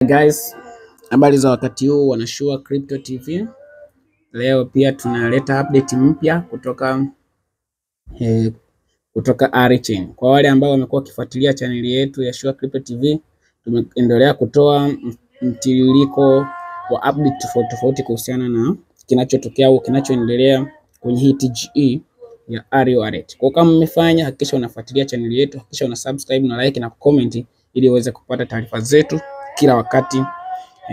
Guys, habari za wakati huu, wanashua Crypto TV. Leo pia tunaleta update mpya kutoka Arichain. Kwa wale ambao wamekuwa wakifuatilia chaneli yetu ya Shua Crypto TV, tumeendelea kutoa mtiririko wa update tofauti kuhusiana na kinachotokea au kinachoendelea kwenye hii TGE ya Ari Wallet. Kwa kama mmefanya, hakikisha unafuatilia chaneli yetu, hakikisha una subscribe na like na comment ili uweze kupata taarifa zetu kila wakati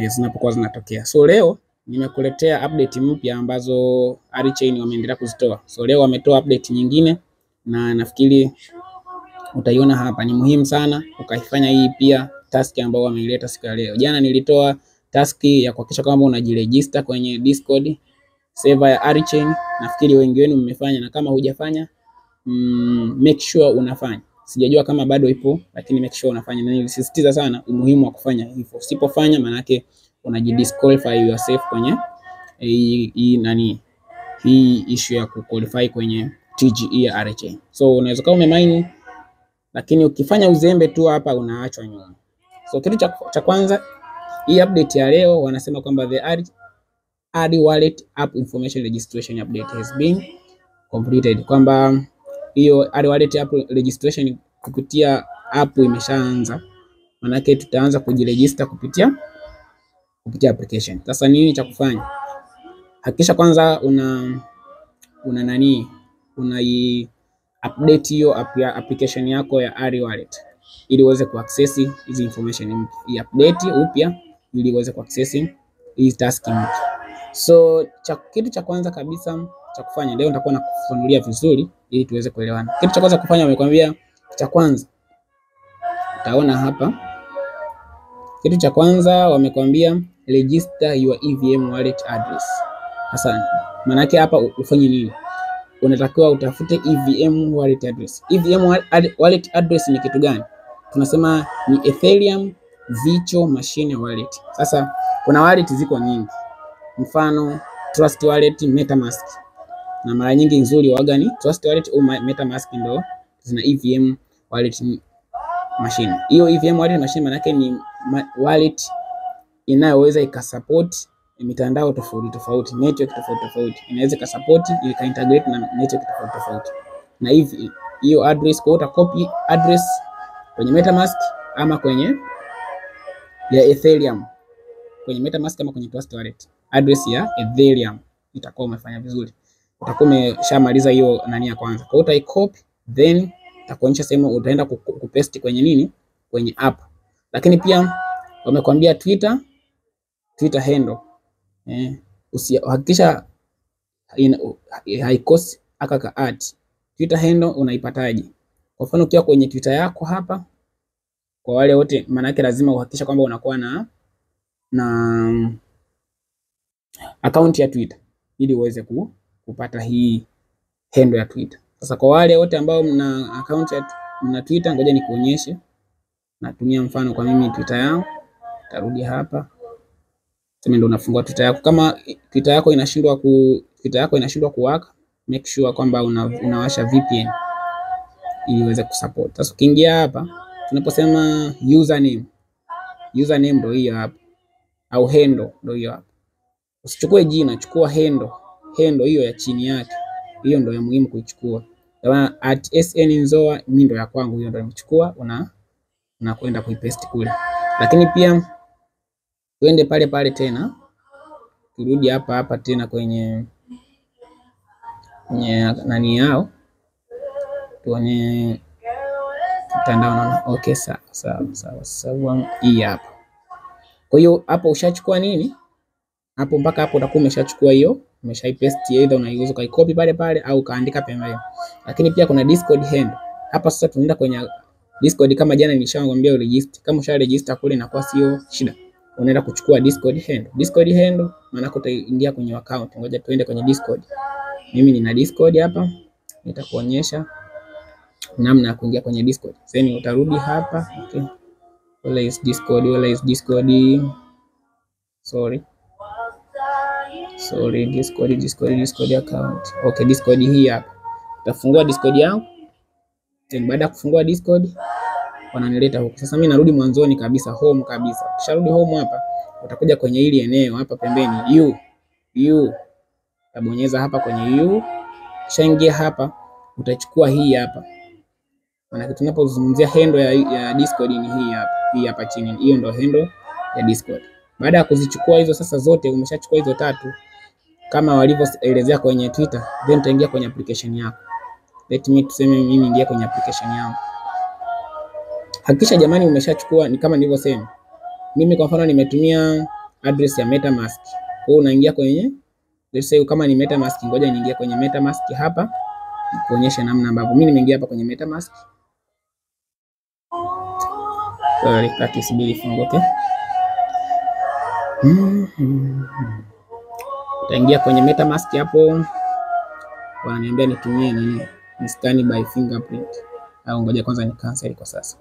zinapokuwa zinatokea. So leo nimekuletea update mpya ambazo Arichain wameendelea kuzitoa. So leo wametoa update nyingine na nafikiri utaiona hapa. Ni muhimu sana ukaifanya hii pia task ambayo wameileta siku ya leo. Jana nilitoa task ya kuhakikisha kwamba unajiregister kwenye Discord server ya Arichain. Nafikiri wengi wenu mmefanya, na kama hujafanya make sure unafanya. Sijajua kama bado ipo, lakini make sure unafanya. Na nilisisitiza sana umuhimu wa kufanya hivyo. Usipofanya maana yake unajidisqualify yourself kwenye hii issue ya kuqualify kwenye TGE ya Arichain. So unaweza kama umemine, lakini ukifanya uzembe tu hapa unaachwa nyuma. So kitu cha kwanza, hii update ya leo wanasema kwamba the Ari Wallet app information registration update has been completed. Kwamba hiyo Ari Wallet app registration kupitia app imeshaanza. Maana yake tutaanza kujiregister kupitia application. Sasa nini cha kufanya? Hakikisha kwanza una update hiyo application yako ya Ari Wallet ili uweze kuaccess hizi information mpya. Update upya ili uweze kuaccess hii task mpya. So kitu cha kwanza kabisa cha kufanya leo, nitakuwa nakufunulia vizuri ili tuweze kuelewana. Kitu cha kwanza kufanya, wamekwambia cha kwanza utaona hapa. Kitu cha kwanza wamekwambia register your EVM wallet address. Sasa maana yake hapa ufanye nini? Unatakiwa utafute EVM wallet address. EVM wallet address ni kitu gani? Tunasema ni Ethereum Virtual Machine Wallet. Sasa kuna wallet ziko nyingi. Mfano Trust Wallet, MetaMask. Na mara nyingi nzuri waga ni Trust Wallet au MetaMask ndio zina EVM wallet machine. Hiyo EVM wallet machine maana yake ni wallet inayoweza ikasupport mitandao tofauti, network tofauti. Inaweza ikasupport ili integrate na network tofauti. Na hiyo address kwa copy address kwenye MetaMask ama kwenye ya Ethereum. Kwenye MetaMask ama kwenye Trust Wallet, address ya Ethereum itakuwa umefanya vizuri. Utakuwa umeshamaliza hiyo ya kwanza. Kwa hiyo utaicopy, then itakuonyesha sehemu utaenda kupaste kwenye kwenye app. Lakini pia wamekwambia Twitter handle. Hakikisha haikosi aka at. Twitter handle unaipataje? Kwa mfano ukiwa kwenye Twitter yako hapa, kwa wale wote, maana yake lazima uhakikisha kwamba unakuwa na account ya Twitter ili uweze kupata hii handle ya Twitter. Sasa kwa wale wote ambao mna account mna Twitter, ngoja nikuonyeshe. Natumia mfano kwa mimi Twitter yangu. Tarudi hapa. Sema ndio unafungua Twitter yako. Kama Twitter yako inashindwa kuwaka, make sure kwamba unawasha VPN ili uweze kusupport. Sasa ukiingia hapa, tunaposema username ndio hiyo hapa, au handle ndio hiyo hapa. Usichukue jina, chukua handle hiyo ya chini yake. Hiyo ndio ya muhimu kuichukua. Kama @SNNzoa, mimi ndio ya kwangu, hiyo ndio nimechukua. Unakwenda kuipaste kule. Lakini pia twende pale tena. Turudi hapa tena kwenye yao. Tuone mtandao na okay, sawa. Hii hapa. Kwa hiyo hapo ushachukua nini? Hapo mpaka hapo utakuwa umeshachukua hiyo, umeshaipaste, either unaiuza kwa copy pale au kaandika pembeni. Lakini pia kuna Discord handle. Hapa sasa tunaenda kwenye Discord, kama jana nilishakwambia register. Kama usha register kule inakuwa sio shida. Unaenda kuchukua Discord handle maana utaingia kwenye account. Ngoja tuende kwenye Discord. Mimi nina Discord hapa. Nitakuonyesha namna ya kuingia kwenye Discord. Sasa utarudi hapa. Okay. Wala is Discord. Sorry, Discord account. Okay, Discord hii hapa. Utafungua Discord yangu. Then baada ya kufungua Discord, wananileta huku. Sasa mimi narudi mwanzoni kabisa, home kabisa. Kisha rudi home hapa, utakuja kwenye hili eneo hapa pembeni u utabonyeza hapa kwenye u. Kisha ingia hapa, utachukua hii hapa. Maana tunapozungumzia handle ya Discord ni hii hapa chini. Hiyo ndio handle ya Discord. Baada ya kuzichukua hizo sasa zote, umeshachukua hizo 3 kama walivyoelezea kwenye Twitter, then utaingia kwenye application yako. Let me tuseme mimi niingie kwenye application yangu. Hakikisha jamani umeshachukua, ni kama nilivyosema. Mimi kwa mfano nimetumia address ya MetaMask. Kwa hiyo unaingia kwenye, let's say kama ni MetaMask, ngoja niingie kwenye MetaMask hapa nikuonyeshe namna ambavyo mimi nimeingia hapa kwenye MetaMask. Sorry, subiri ifunguke. Utaingia kwenye MetaMask hapo. Wananiambia nitumie nini? Ni scan by fingerprint. Au ngoja kwanza ni cancel kwa sasa.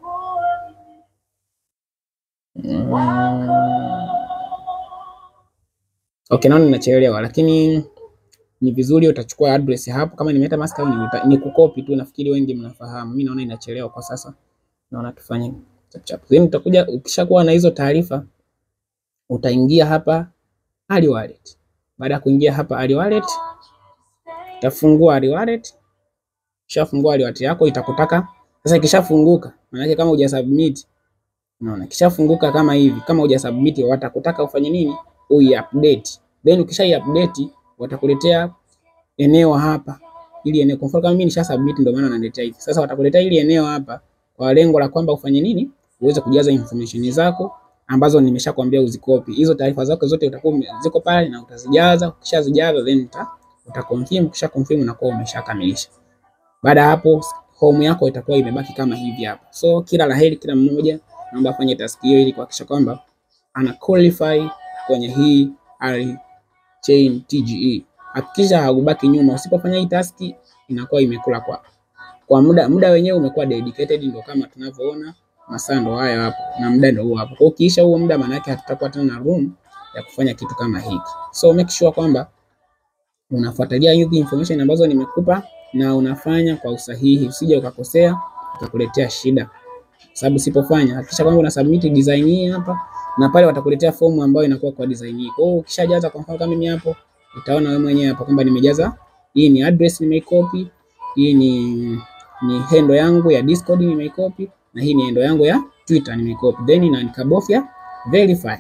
Okay, naona ninachelewa, lakini ni vizuri utachukua address hapo kama ni MetaMask au ni kukopi tu, nafikiri wengi mnafahamu. Mimi naona inachelewa kwa sasa. Naona tufanye chap chap. Then utakuja ukishakuwa na hizo taarifa, utaingia hapa Ali Wallet. Baada ya kuingia hapa Ali Wallet, utafungua Ali Wallet. Ukishafungua Ali Wallet yako itakutaka sasa, ikishafunguka maana yake kama hujasubmit, unaona kishafunguka kama hivi, kama hujasubmit watakutaka ufanye nini? Ui-update. Then ukisha-update watakuletea eneo hapa. Ili eneo kwa mfano kama mimi nisha-submit ndio maana wananiletea hivi. Sasa watakuletea ili eneo hapa kwa lengo la kwamba ufanye nini? Uweze kujaza information zako ambazo nimeshakwambia uzikopi. Hizo taarifa zako zote utakuwa ziko pale na utazijaza. Ukishazijaza then utaconfirm, kisha confirm na kwa umeshakamilisha. Baada hapo home yako itakuwa imebaki kama hivi hapa. So kila laheri kila mmoja, naomba afanye task hiyo ili kuhakikisha kwamba ana qualify kwenye hii AliChain TGE. Hakikisha haubaki nyuma. Usipofanya hii task inakuwa imekula kwa muda wenyewe umekuwa dedicated, ndio kama tunavyoona masaa ndo haya hapo na muda ndio huo hapo. Kwa ukiisha huo muda maana yake hatutakuwa tena na room ya kufanya kitu kama hiki. So make sure kwamba unafuatilia hizi information ambazo nimekupa na unafanya kwa usahihi, usije ukakosea utakuletea shida. Sababu usipofanya, hakikisha kwamba una submit design hii hapa na pale watakuletea fomu ambayo inakuwa kwa design hii. Kwa hiyo ukishajaza kwa mfano kama mimi hapo, utaona wewe mwenyewe hapo kwamba nimejaza, hii ni address nimeicopy, hii ni handle yangu ya Discord nimeicopy, na hii ni handle yangu ya Twitter nimeicopy. Then na nikabofya verify.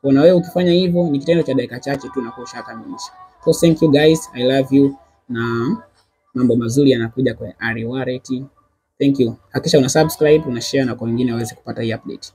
Kwa na wewe ukifanya hivyo ni kitendo cha dakika chache tu na kushakamilisha. So thank you guys, I love you, na mambo mazuri yanakuja kwa Ali Wallet. Thank you. Hakikisha una subscribe, una share na kwa wengine waweze kupata hii update.